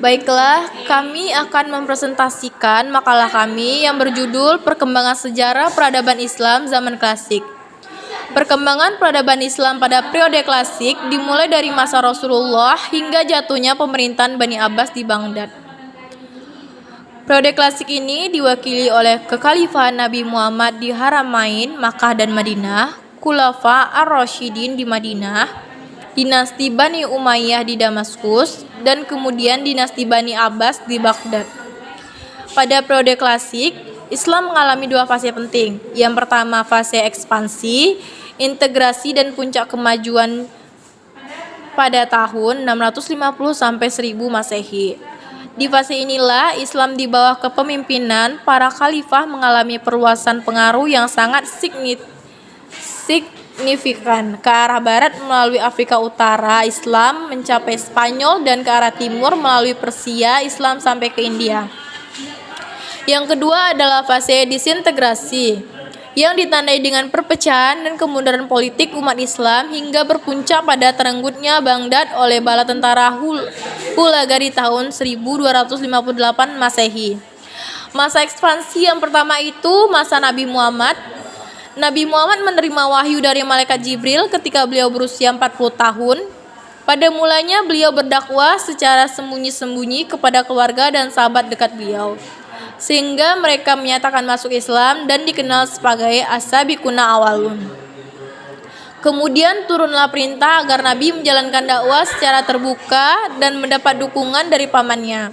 Baiklah, kami akan mempresentasikan makalah kami yang berjudul Perkembangan Sejarah Peradaban Islam Zaman Klasik. Perkembangan peradaban Islam pada periode klasik dimulai dari masa Rasulullah hingga jatuhnya pemerintahan Bani Abbas di Baghdad. Periode klasik ini diwakili oleh kekhalifahan Nabi Muhammad di Haramain, Makkah dan Madinah, Khulafa ar-Rasyidin di Madinah, dinasti Bani Umayyah di Damaskus, dan kemudian dinasti Bani Abbas di Baghdad. Pada periode klasik, Islam mengalami dua fase penting. Yang pertama fase ekspansi, integrasi dan puncak kemajuan pada tahun 650 sampai 1000 Masehi. Di fase inilah Islam di bawah kepemimpinan para khalifah mengalami perluasan pengaruh yang sangat signifikan. Ke arah barat melalui Afrika Utara, Islam mencapai Spanyol, dan ke arah timur melalui Persia, Islam sampai ke India. Yang kedua adalah fase disintegrasi, yang ditandai dengan perpecahan dan kemunduran politik umat Islam hingga berpuncak pada terenggutnya Baghdad oleh bala tentara Hulaga di tahun 1258 Masehi. Masa ekspansi yang pertama itu masa Nabi Muhammad. Nabi Muhammad menerima wahyu dari malaikat Jibril ketika beliau berusia 40 tahun. Pada mulanya beliau berdakwah secara sembunyi-sembunyi kepada keluarga dan sahabat dekat beliau, sehingga mereka menyatakan masuk Islam dan dikenal sebagai as-sabiquna awalun. Kemudian turunlah perintah agar Nabi menjalankan dakwah secara terbuka dan mendapat dukungan dari pamannya.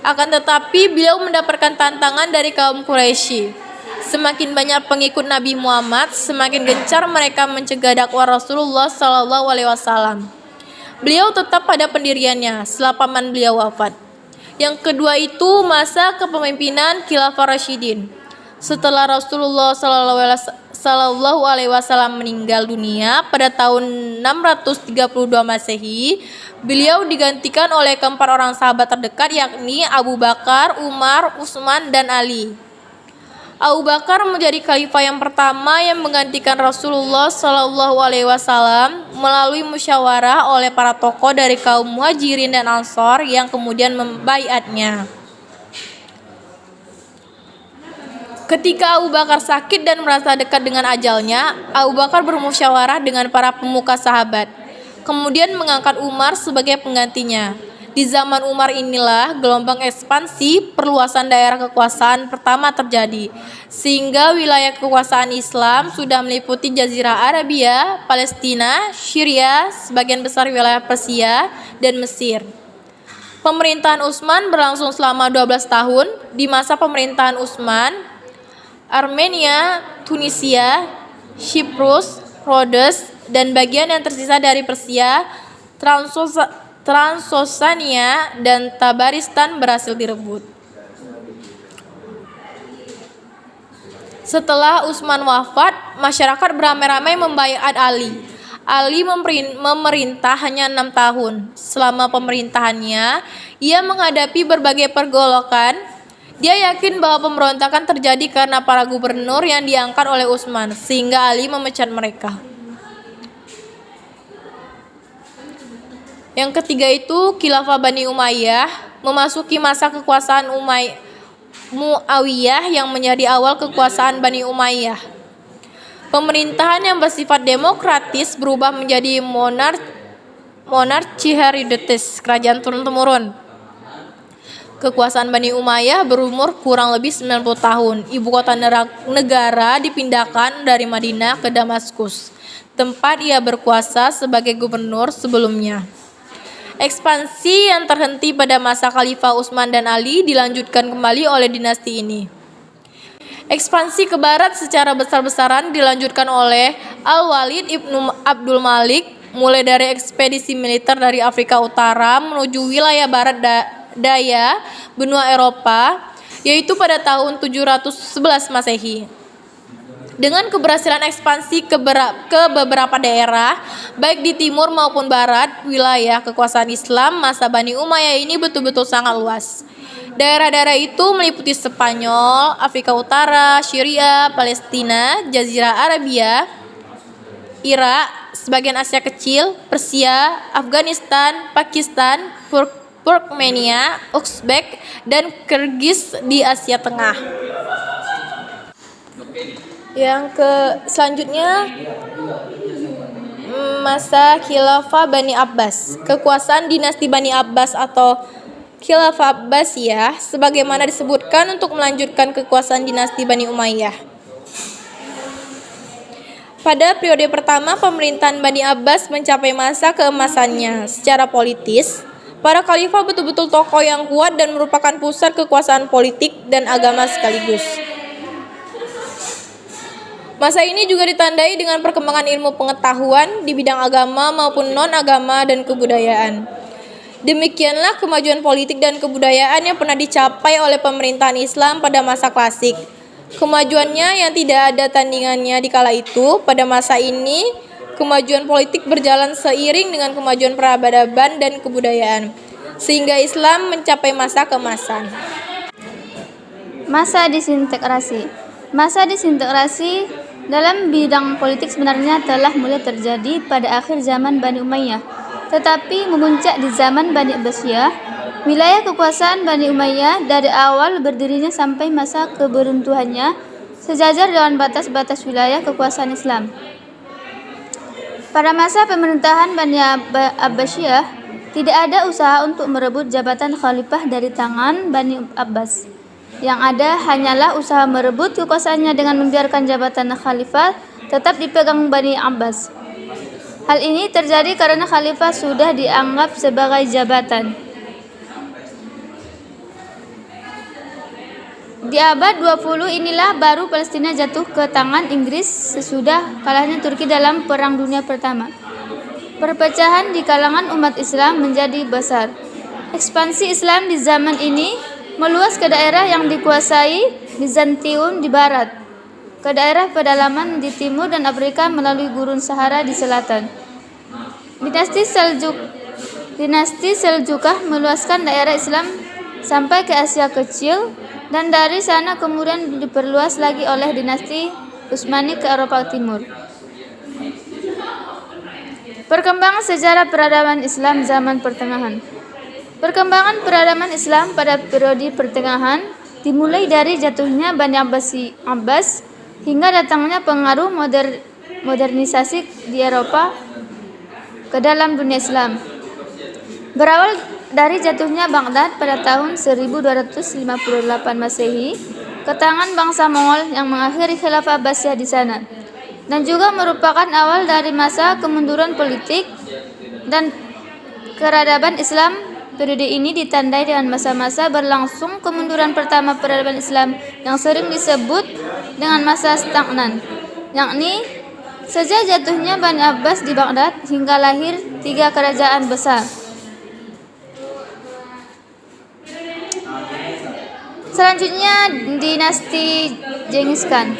Akan tetapi beliau mendapatkan tantangan dari kaum Quraisy. Semakin banyak pengikut Nabi Muhammad, semakin gencar mereka mencegah dakwah Rasulullah SAW. Beliau tetap pada pendiriannya setelah paman beliau wafat. Yang kedua itu masa kepemimpinan Khilafah Rasyidin. Setelah Rasulullah Sallallahu Alaihi Wasallam meninggal dunia pada tahun 632 Masehi, beliau digantikan oleh keempat orang sahabat terdekat, yakni Abu Bakar, Umar, Utsman, dan Ali. Abu Bakar menjadi khalifah yang pertama yang menggantikan Rasulullah Sallallahu Alaihi Wasallam melalui musyawarah oleh para tokoh dari kaum Muhajirin dan Ansor yang kemudian membaiatnya. Ketika Abu Bakar sakit dan merasa dekat dengan ajalnya, Abu Bakar bermusyawarah dengan para pemuka sahabat, kemudian mengangkat Umar sebagai penggantinya. Di zaman Umar inilah gelombang ekspansi perluasan daerah kekuasaan pertama terjadi, sehingga wilayah kekuasaan Islam sudah meliputi Jazirah Arabia, Palestina, Syria, sebagian besar wilayah Persia, dan Mesir. Pemerintahan Utsman berlangsung selama 12 tahun. Di masa pemerintahan Utsman, Armenia, Tunisia, Siprus, Rhodes, dan bagian yang tersisa dari Persia, Transosania, dan Tabaristan berhasil direbut. Setelah Utsman wafat, masyarakat beramai-ramai membaiat Ali. Ali memerintah hanya 6 tahun. Selama pemerintahannya, ia menghadapi berbagai pergolakan. Dia yakin bahwa pemberontakan terjadi karena para gubernur yang diangkat oleh Utsman, sehingga Ali memecat mereka. Yang ketiga itu Khilafah Bani Umayyah, memasuki masa kekuasaan Muawiyah yang menjadi awal kekuasaan Bani Umayyah. Pemerintahan yang bersifat demokratis berubah menjadi monarki hereditaris, kerajaan turun-temurun. Kekuasaan Bani Umayyah berumur kurang lebih 90 tahun. Ibu kota negara dipindahkan dari Madinah ke Damaskus, tempat ia berkuasa sebagai gubernur sebelumnya. Ekspansi yang terhenti pada masa Khalifah Utsman dan Ali dilanjutkan kembali oleh dinasti ini. Ekspansi ke barat secara besar-besaran dilanjutkan oleh Al-Walid ibnu Abdul Malik, mulai dari ekspedisi militer dari Afrika Utara menuju wilayah barat daya benua Eropa, yaitu pada tahun 711 Masehi. Dengan keberhasilan ekspansi ke beberapa daerah, baik di timur maupun barat, wilayah kekuasaan Islam masa Bani Umayyah ini betul-betul sangat luas. Daerah-daerah itu meliputi Spanyol, Afrika Utara, Syria, Palestina, Jazirah Arabia, Irak, sebagian Asia Kecil, Persia, Afghanistan, Pakistan, Turkmenia, Uzbek, dan Kirgiz di Asia Tengah. Selanjutnya masa Khilafah Bani Abbas. Kekuasaan dinasti Bani Abbas atau Khilafah Abbasiyah sebagaimana disebutkan untuk melanjutkan kekuasaan dinasti Bani Umayyah. Pada periode pertama pemerintahan Bani Abbas mencapai masa keemasannya. Secara politis, para khalifah betul-betul tokoh yang kuat dan merupakan pusat kekuasaan politik dan agama sekaligus. Masa ini juga ditandai dengan perkembangan ilmu pengetahuan di bidang agama maupun non-agama dan kebudayaan. Demikianlah kemajuan politik dan kebudayaan yang pernah dicapai oleh pemerintahan Islam pada masa klasik. Kemajuannya yang tidak ada tandingannya di kala itu. Pada masa ini, kemajuan politik berjalan seiring dengan kemajuan peradaban dan kebudayaan, sehingga Islam mencapai masa keemasan. Masa disintegrasi. Masa disintegrasi dalam bidang politik sebenarnya telah mulai terjadi pada akhir zaman Bani Umayyah, tetapi memuncak di zaman Bani Abbasiyah. Wilayah kekuasaan Bani Umayyah dari awal berdirinya sampai masa keberuntuhannya sejajar dengan batas-batas wilayah kekuasaan Islam. Pada masa pemerintahan Bani Abbasiyah, tidak ada usaha untuk merebut jabatan khalifah dari tangan Bani Abbas. Yang ada hanyalah usaha merebut kekuasaannya dengan membiarkan jabatan khalifah tetap dipegang Bani Abbas. Hal ini terjadi karena khalifah sudah dianggap sebagai jabatan. Di abad 20 inilah baru Palestina jatuh ke tangan Inggris sesudah kalahnya Turki dalam Perang Dunia Pertama. Perpecahan di kalangan umat Islam menjadi besar. Ekspansi Islam di zaman ini meluas ke daerah yang dikuasai Bizantium di barat, ke daerah pedalaman di timur dan Afrika melalui gurun Sahara di selatan. Dinasti Seljukah meluaskan daerah Islam sampai ke Asia Kecil, dan dari sana kemudian diperluas lagi oleh dinasti Utsmani ke Eropa Timur. Perkembangan sejarah peradaban Islam zaman pertengahan. Perkembangan peradaban Islam pada periode pertengahan dimulai dari jatuhnya Bani Abbas hingga datangnya pengaruh modernisasi di Eropa ke dalam dunia Islam. Berawal dari jatuhnya Baghdad pada tahun 1258 Masehi ke tangan bangsa Mongol yang mengakhiri Khilafah Abbasiyah di sana, dan juga merupakan awal dari masa kemunduran politik dan peradaban Islam. Periode ini ditandai dengan masa-masa berlangsung kemunduran pertama peradaban Islam yang sering disebut dengan masa stagnan, yakni sejak jatuhnya Bani Abbas di Baghdad hingga lahir 3 kerajaan besar. Selanjutnya dinasti Genghis Khan.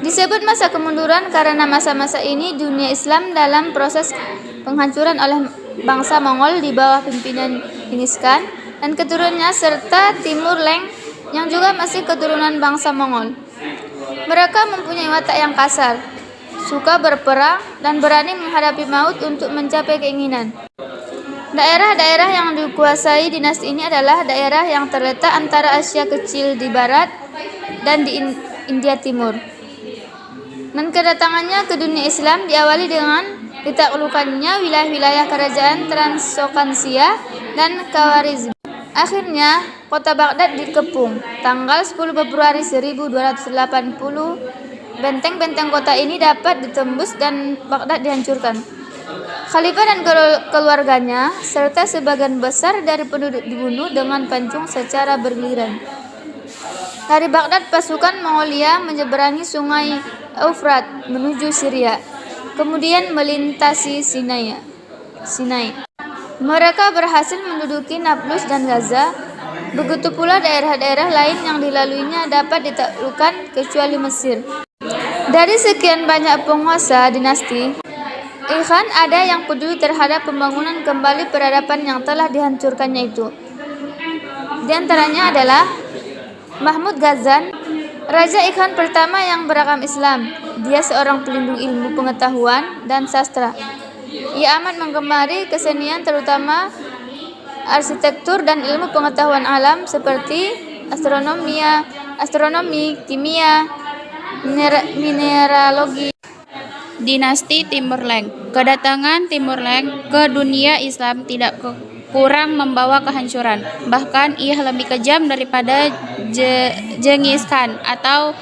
Disebut masa kemunduran karena masa-masa ini dunia Islam dalam proses penghancuran oleh bangsa Mongol di bawah pimpinan Genghis Khan dan keturunannya serta Timur Leng yang juga masih keturunan bangsa Mongol. Mereka mempunyai watak yang kasar, suka berperang dan berani menghadapi maut untuk mencapai keinginan. Daerah-daerah yang dikuasai dinasti ini adalah daerah yang terletak antara Asia Kecil di barat dan di India Timur. Dan kedatangannya ke dunia Islam diawali dengan ditaklukannya wilayah-wilayah kerajaan Transokhansia dan Khawarizm. Akhirnya, kota Baghdad dikepung. Tanggal 10 Februari 1280, benteng-benteng kota ini dapat ditembus dan Baghdad dihancurkan. Khalifah dan keluarganya serta sebagian besar dari penduduk dibunuh dengan pancung secara bergiliran. Dari Baghdad, pasukan Mongolia menyeberangi sungai Eufrat menuju Syria, kemudian melintasi Sinai. Mereka berhasil menduduki Nablus dan Gaza. Begitu pula daerah-daerah lain yang dilaluinya dapat ditaklukkan kecuali Mesir. Dari sekian banyak penguasa dinasti Khan, ada yang peduli terhadap pembangunan kembali peradaban yang telah dihancurkannya itu. Di antaranya adalah Mahmud Ghazan, Raja Khan pertama yang beragam Islam. Dia seorang pelindung ilmu pengetahuan dan sastra. Ia amat menggemari kesenian terutama arsitektur dan ilmu pengetahuan alam seperti astronomi, kimia, mineralogi. Dinasti Timur Leng. Kedatangan Timur Leng ke dunia Islam tidak kurang membawa kehancuran. Bahkan ia lebih kejam daripada Genghis Khan atau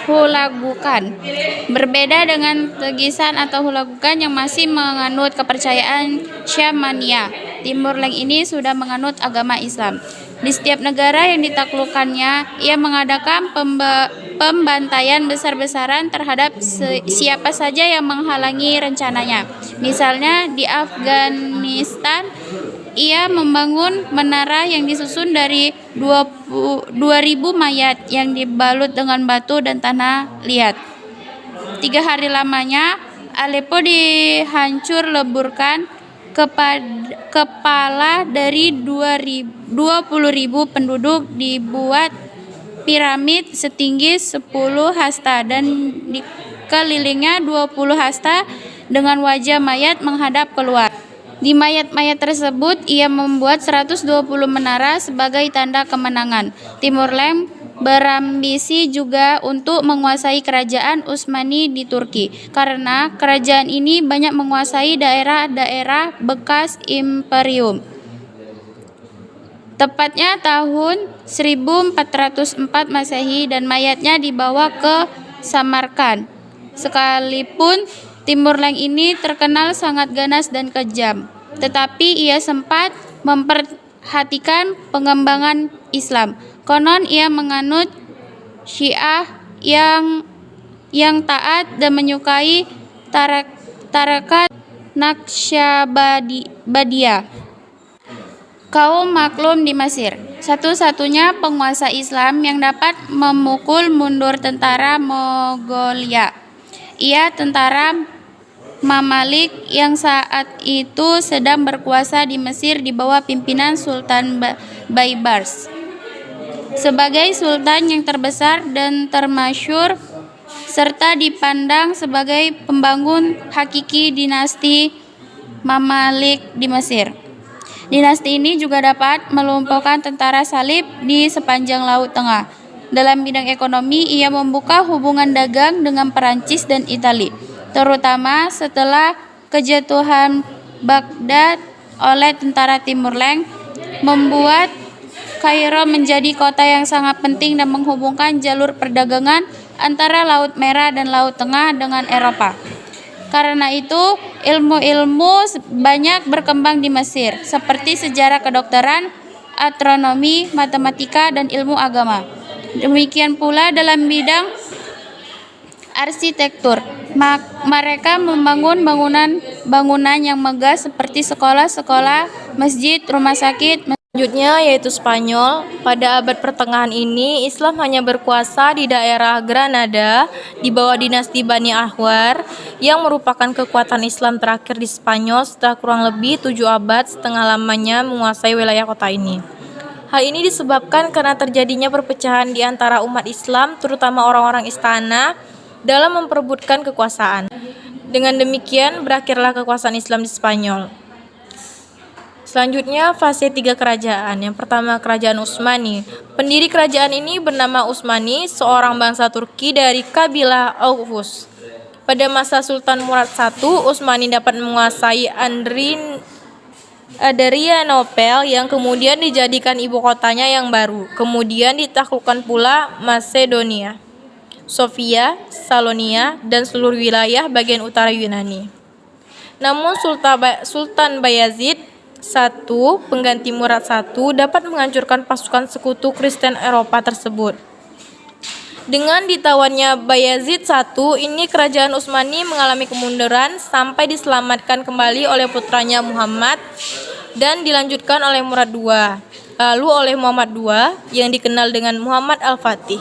Hulagu Khan. Berbeda dengan Tegisan atau Hulagu Khan yang masih menganut kepercayaan Syamania, Timur Leng ini sudah menganut agama Islam. Di setiap negara yang ditaklukkannya, ia mengadakan pembantaian besar-besaran terhadap siapa saja yang menghalangi rencananya. Misalnya di Afghanistan, ia membangun menara yang disusun dari 2.000 mayat yang dibalut dengan batu dan tanah liat. 3 hari lamanya, Aleppo dihancur leburkan. Kepala dari 20.000 penduduk dibuat piramid setinggi 10 hasta dan dikelilingnya 20 hasta dengan wajah mayat menghadap keluar. Di mayat-mayat tersebut ia membuat 120 menara sebagai tanda kemenangan. Timur Leng berambisi juga untuk menguasai kerajaan Utsmani di Turki, karena kerajaan ini banyak menguasai daerah-daerah bekas imperium. Tepatnya tahun 1404 Masehi dan mayatnya dibawa ke Samarkand. Sekalipun Timur Leng ini terkenal sangat ganas dan kejam, tetapi ia sempat memperhatikan pengembangan Islam. Konon ia menganut Syiah yang taat dan menyukai tarekat Naqsyabandiyah, kaum maklum di Mesir. Satu-satunya penguasa Islam yang dapat memukul mundur tentara Mongolia. Ia tentara Mamalik yang saat itu sedang berkuasa di Mesir di bawah pimpinan Sultan Baybars. Sebagai sultan yang terbesar dan termasyhur serta dipandang sebagai pembangun hakiki dinasti Mamalik di Mesir. Dinasti ini juga dapat melumpuhkan tentara salib di sepanjang Laut Tengah. Dalam bidang ekonomi, ia membuka hubungan dagang dengan Perancis dan Italia, terutama setelah kejatuhan Baghdad oleh tentara Timur Leng, membuat Kairo menjadi kota yang sangat penting dan menghubungkan jalur perdagangan antara Laut Merah dan Laut Tengah dengan Eropa. Karena itu, ilmu-ilmu banyak berkembang di Mesir, seperti sejarah kedokteran, astronomi, matematika, dan ilmu agama. Demikian pula dalam bidang arsitektur. Mereka membangun bangunan yang megah seperti sekolah-sekolah, masjid, rumah sakit. Selanjutnya yaitu Spanyol. Pada abad pertengahan ini, Islam hanya berkuasa di daerah Granada di bawah dinasti Bani Ahwar yang merupakan kekuatan Islam terakhir di Spanyol setelah kurang lebih 7 abad setengah lamanya menguasai wilayah kota ini. Hal ini disebabkan karena terjadinya perpecahan di antara umat Islam, terutama orang-orang istana, dalam memperebutkan kekuasaan. Dengan demikian, berakhirlah kekuasaan Islam di Spanyol. Selanjutnya, fase 3 kerajaan. Yang pertama, kerajaan Utsmani. Pendiri kerajaan ini bernama Utsmani, seorang bangsa Turki dari kabilah Oghuz. Pada masa Sultan Murad I, Utsmani dapat menguasai Adrianopel yang kemudian dijadikan ibu kotanya yang baru. Kemudian ditaklukkan pula Macedonia, Sofia, Salonia, dan seluruh wilayah bagian utara Yunani. Namun Sultan Bayazid I, pengganti Murad I, dapat menghancurkan pasukan sekutu Kristen Eropa tersebut. Dengan ditawannya Bayazid I, ini kerajaan Utsmani mengalami kemunduran sampai diselamatkan kembali oleh putranya Muhammad dan dilanjutkan oleh Murad II, lalu oleh Muhammad II yang dikenal dengan Muhammad Al-Fatih.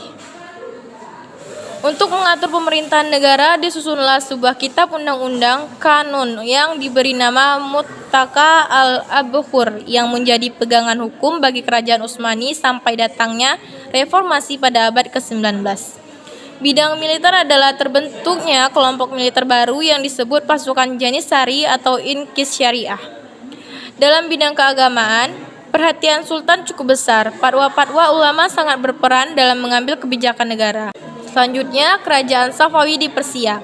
Untuk mengatur pemerintahan negara, disusunlah sebuah kitab undang-undang kanun yang diberi nama Muttaka al-Abkhur yang menjadi pegangan hukum bagi kerajaan Utsmani sampai datangnya reformasi pada abad ke-19. Bidang militer adalah terbentuknya kelompok militer baru yang disebut pasukan Janissary atau Inqis Syariah. Dalam bidang keagamaan, perhatian Sultan cukup besar. Fatwa-fatwa ulama sangat berperan dalam mengambil kebijakan negara. Selanjutnya, kerajaan Safawi di Persia.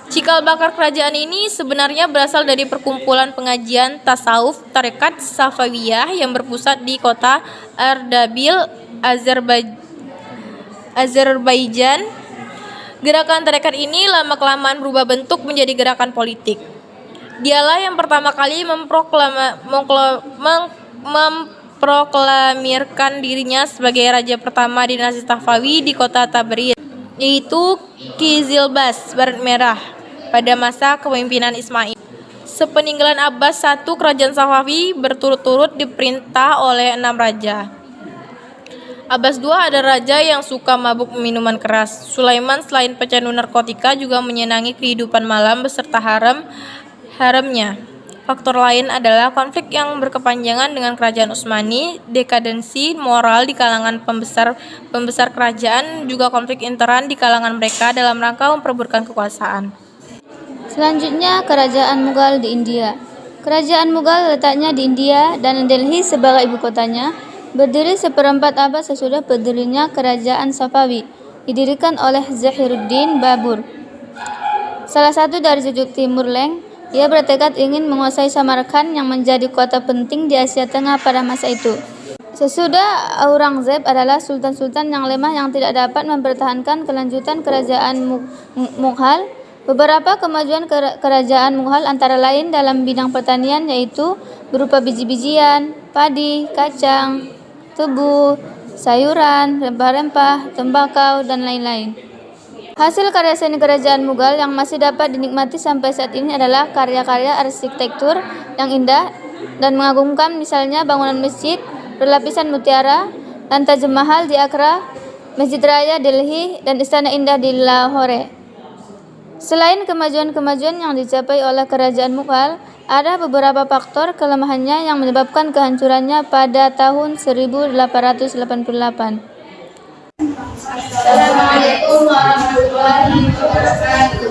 Cikal bakal kerajaan ini sebenarnya berasal dari perkumpulan pengajian tasawuf tarekat Safawiyah yang berpusat di kota Ardabil, Azerbaijan. Gerakan tarekat ini lama-kelamaan berubah bentuk menjadi gerakan politik. Dialah yang pertama kali memproklamirkan dirinya sebagai raja pertama dinasti Safawi di kota Tabriz, yaitu Qizilbash Barat Merah, pada masa kepemimpinan Ismail. Sepeninggalan Abbas I, kerajaan Safawi berturut-turut diperintah oleh 6 raja. Abbas II adalah raja yang suka mabuk minuman keras. Sulaiman selain pecandu narkotika juga menyenangi kehidupan malam beserta haremnya. Faktor lain adalah konflik yang berkepanjangan dengan kerajaan Utsmani, dekadensi moral di kalangan pembesar kerajaan, juga konflik intern di kalangan mereka dalam rangka memperebutkan kekuasaan. Selanjutnya, kerajaan Mughal di India. Kerajaan Mughal letaknya di India dan Delhi sebagai ibu kotanya, berdiri seperempat abad sesudah berdirinya kerajaan Safawi, didirikan oleh Zahiruddin Babur, salah satu dari cucu Timur Leng. Ia bertekad ingin menguasai Samarkand yang menjadi kota penting di Asia Tengah pada masa itu. Sesudah Aurangzeb adalah sultan-sultan yang lemah yang tidak dapat mempertahankan kelanjutan kerajaan Mughal. Beberapa kemajuan kerajaan Mughal antara lain dalam bidang pertanian, yaitu berupa biji-bijian, padi, kacang, tebu, sayuran, rempah-rempah, tembakau, dan lain-lain. Hasil karya seni kerajaan Mughal yang masih dapat dinikmati sampai saat ini adalah karya-karya arsitektur yang indah dan mengagumkan, misalnya bangunan masjid berlapisan mutiara dan Taj Mahal di Agra, Masjid Raya Delhi, dan Istana Indah di Lahore. Selain kemajuan-kemajuan yang dicapai oleh kerajaan Mughal, ada beberapa faktor kelemahannya yang menyebabkan kehancurannya pada tahun 1888. Assalamualaikum warahmatullahi wabarakatuh.